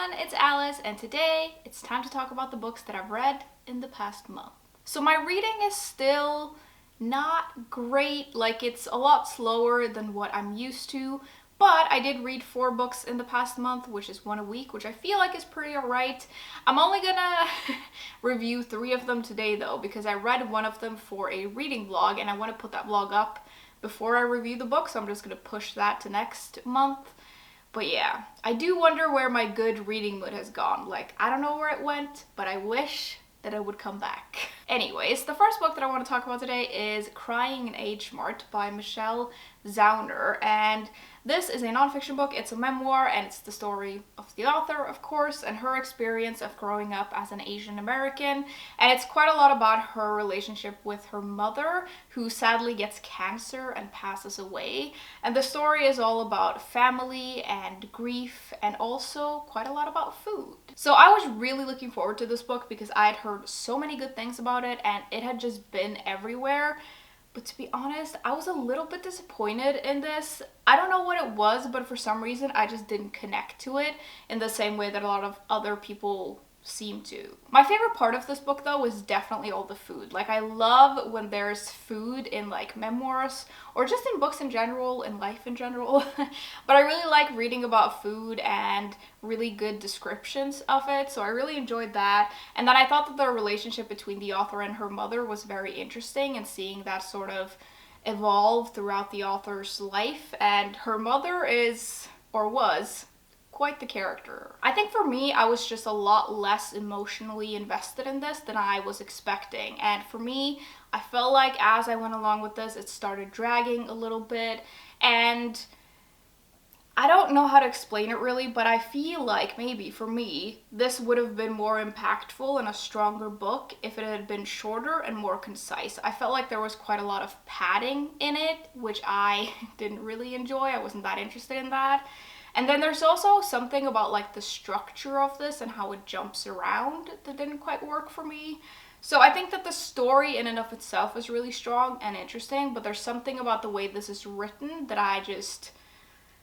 everyone, it's Alice, and today it's time to talk about the books that I've read in the past month. So my reading is still not great, like it's a lot slower than what I'm used to, but I did read 4 books in the past month, which is 1 a week, which I feel like is pretty alright. I'm only gonna review 3 of them today though, because I read one of them for a reading vlog and I want to put that vlog up before I review the book, so I'm just gonna push that to next month. But yeah, I do wonder where my good reading mood has gone. Like, I don't know where it went, but I wish that it would come back. Anyways, the first book that I want to talk about today is Crying in H Mart by Michelle Zauner, and this is a nonfiction book. It's a memoir, and it's the story of the author, of course, and her experience of growing up as an Asian American. And it's quite a lot about her relationship with her mother, who sadly gets cancer and passes away. And the story is all about family and grief, and also quite a lot about food. So I was really looking forward to this book because I had heard so many good things about it, and it had just been everywhere. But to be honest, I was a little bit disappointed in this. I don't know what it was, but for some reason I just didn't connect to it in the same way that a lot of other people seem to. My favorite part of this book though was definitely all the food. Like, I love when there's food in like memoirs or just in books in general, in life in general. But I really like reading about food and really good descriptions of it, so I really enjoyed that. And then I thought that the relationship between the author and her mother was very interesting, and seeing that sort of evolve throughout the author's life. And her mother is, or was, quite the character. I think for me, I was just a lot less emotionally invested in this than I was expecting. And for me, I felt like as I went along with this, it started dragging a little bit. And I don't know how to explain it really, but I feel like maybe for me, this would have been more impactful and a stronger book if it had been shorter and more concise. I felt like there was quite a lot of padding in it, which I didn't really enjoy. I wasn't that interested in that. And then there's also something about like the structure of this and how it jumps around that didn't quite work for me. So I think that the story in and of itself is really strong and interesting, but there's something about the way this is written that I just,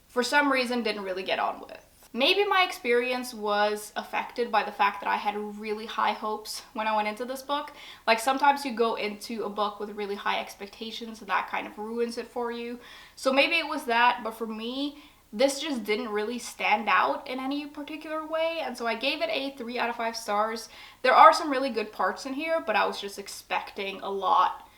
for some reason, didn't really get on with. Maybe my experience was affected by the fact that I had really high hopes when I went into this book. Like, sometimes you go into a book with really high expectations and that kind of ruins it for you. So maybe it was that, but for me, this just didn't really stand out in any particular way, and so I gave it a 3 out of 5 stars. There are some really good parts in here, but I was just expecting a lot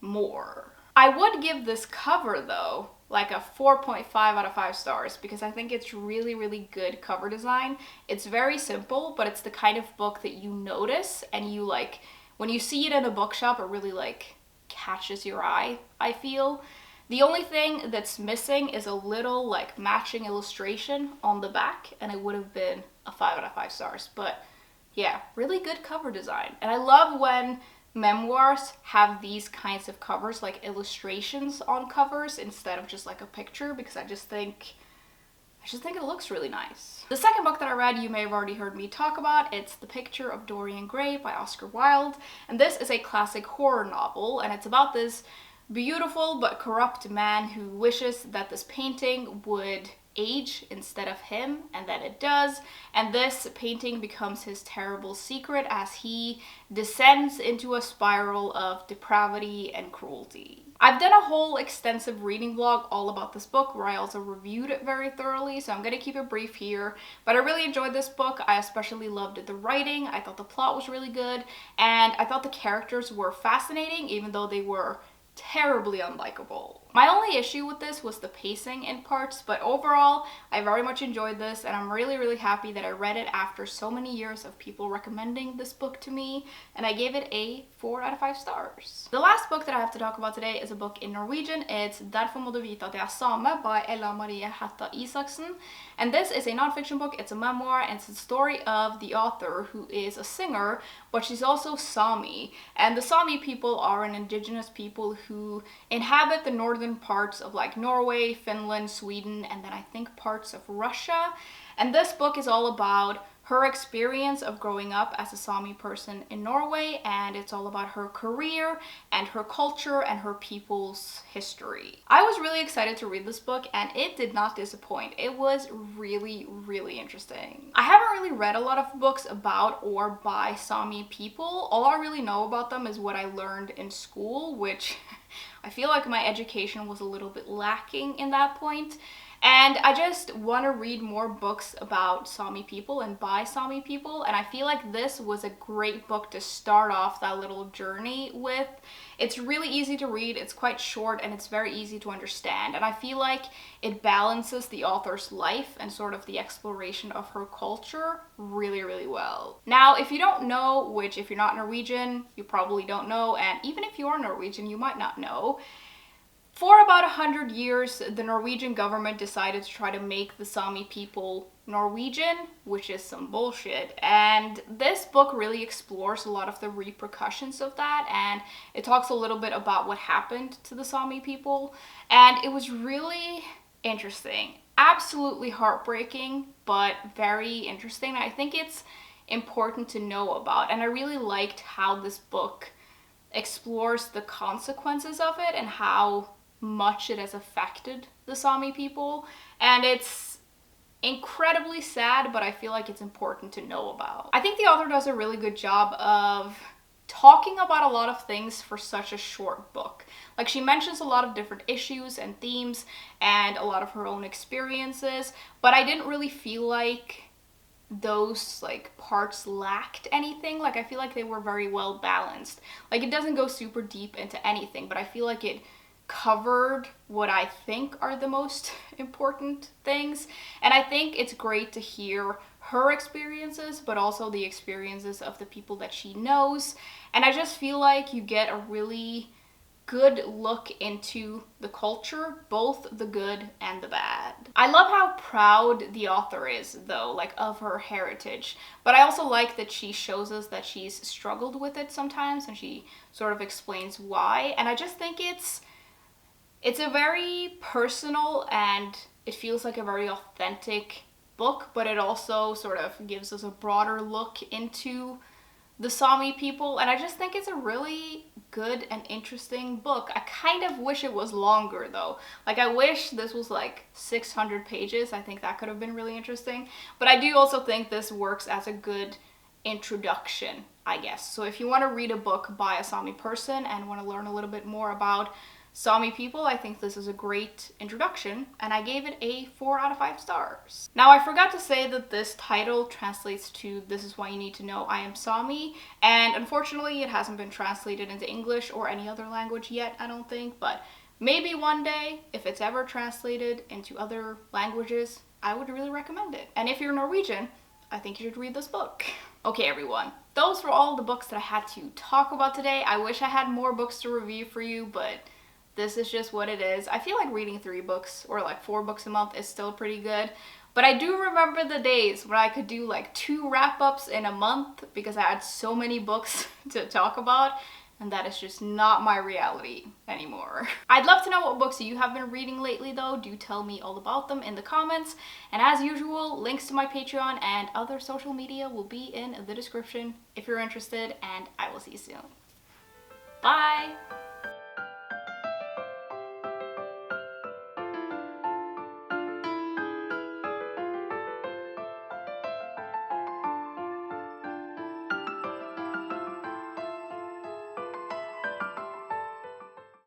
more. I would give this cover though like a 4.5 out of 5 stars because I think it's really, really good cover design. It's very simple, but it's the kind of book that you notice and you like, when you see it in a bookshop, it really like catches your eye, I feel. The only thing that's missing is a little like matching illustration on the back, and it would have been a 5 out of 5 stars. But yeah, really good cover design. And I love when memoirs have these kinds of covers, like illustrations on covers instead of just like a picture, because I just think it looks really nice. The second book that I read, you may have already heard me talk about. It's The Picture of Dorian Gray by Oscar Wilde. And this is a classic horror novel, and it's about this beautiful but corrupt man who wishes that this painting would age instead of him, and then it does, and this painting becomes his terrible secret as he descends into a spiral of depravity and cruelty. I've done a whole extensive reading vlog all about this book where I also reviewed it very thoroughly, so I'm going to keep it brief here. But I really enjoyed this book. I especially loved the writing. I thought the plot was really good, and I thought the characters were fascinating even though they were terribly unlikable. My only issue with this was the pacing in parts, but overall, I very much enjoyed this, and I'm really, really happy that I read it after so many years of people recommending this book to me, and I gave it a 4 out of 5 stars. The last book that I have to talk about today is a book in Norwegian. It's Derfor må du vite at jeg er same by Ella Marie Hætta Isaksen, and this is a nonfiction book. It's a memoir, and it's the story of the author, who is a singer, but she's also Sami, and the Sami people are an indigenous people who inhabit the northern parts of like Norway, Finland, Sweden, and then I think parts of Russia. And this book is all about her experience of growing up as a Sami person in Norway, and it's all about her career and her culture and her people's history. I was really excited to read this book, and it did not disappoint. It was really, really interesting. I haven't really read a lot of books about or by Sami people. All I really know about them is what I learned in school, which I feel like my education was a little bit lacking in that point. And I just want to read more books about Sami people and by Sami people, and I feel like this was a great book to start off that little journey with. It's really easy to read, it's quite short, and it's very easy to understand, and I feel like it balances the author's life and sort of the exploration of her culture really, really well. Now, if you don't know, which if you're not Norwegian, you probably don't know, and even if you are Norwegian, you might not know, for about 100 years, the Norwegian government decided to try to make the Sami people Norwegian, which is some bullshit. And this book really explores a lot of the repercussions of that, and it talks a little bit about what happened to the Sami people. And it was really interesting. Absolutely heartbreaking, but very interesting. I think it's important to know about, and I really liked how this book explores the consequences of it and how much it has affected the Sami people. And it's incredibly sad, but I feel like it's important to know about. I think the author does a really good job of talking about a lot of things for such a short book. Like, she mentions a lot of different issues and themes and a lot of her own experiences, but I didn't really feel like those like parts lacked anything. Like, I feel like they were very well balanced. Like, it doesn't go super deep into anything, but I feel like it covered what I think are the most important things. And I think it's great to hear her experiences, but also the experiences of the people that she knows. And I just feel like you get a really good look into the culture, both the good and the bad. I love how proud the author is, though, like, of her heritage, but I also like that she shows us that she's struggled with it sometimes, and she sort of explains why. And I just think it's a very personal, and it feels like a very authentic book, but it also sort of gives us a broader look into the Sami people, and I just think it's a really good and interesting book. I kind of wish it was longer, though. Like, I wish this was like 600 pages. I think that could have been really interesting. But I do also think this works as a good introduction, I guess. So if you want to read a book by a Sami person and want to learn a little bit more about Sami people, I think this is a great introduction, and I gave it a 4 out of 5 stars. Now, I forgot to say that this title translates to "This is why you need to know I am Sami," and unfortunately it hasn't been translated into English or any other language yet, I don't think, but maybe one day, if it's ever translated into other languages, I would really recommend it. And if you're Norwegian, I think you should read this book. Okay, everyone, those were all the books that I had to talk about today. I wish I had more books to review for you, but this is just what it is. I feel like reading 3 books or like 4 books a month is still pretty good. But I do remember the days when I could do like 2 wrap-ups in a month because I had so many books to talk about, and that is just not my reality anymore. I'd love to know what books you have been reading lately, though. Do tell me all about them in the comments. And as usual, links to my Patreon and other social media will be in the description if you're interested, and I will see you soon. Bye!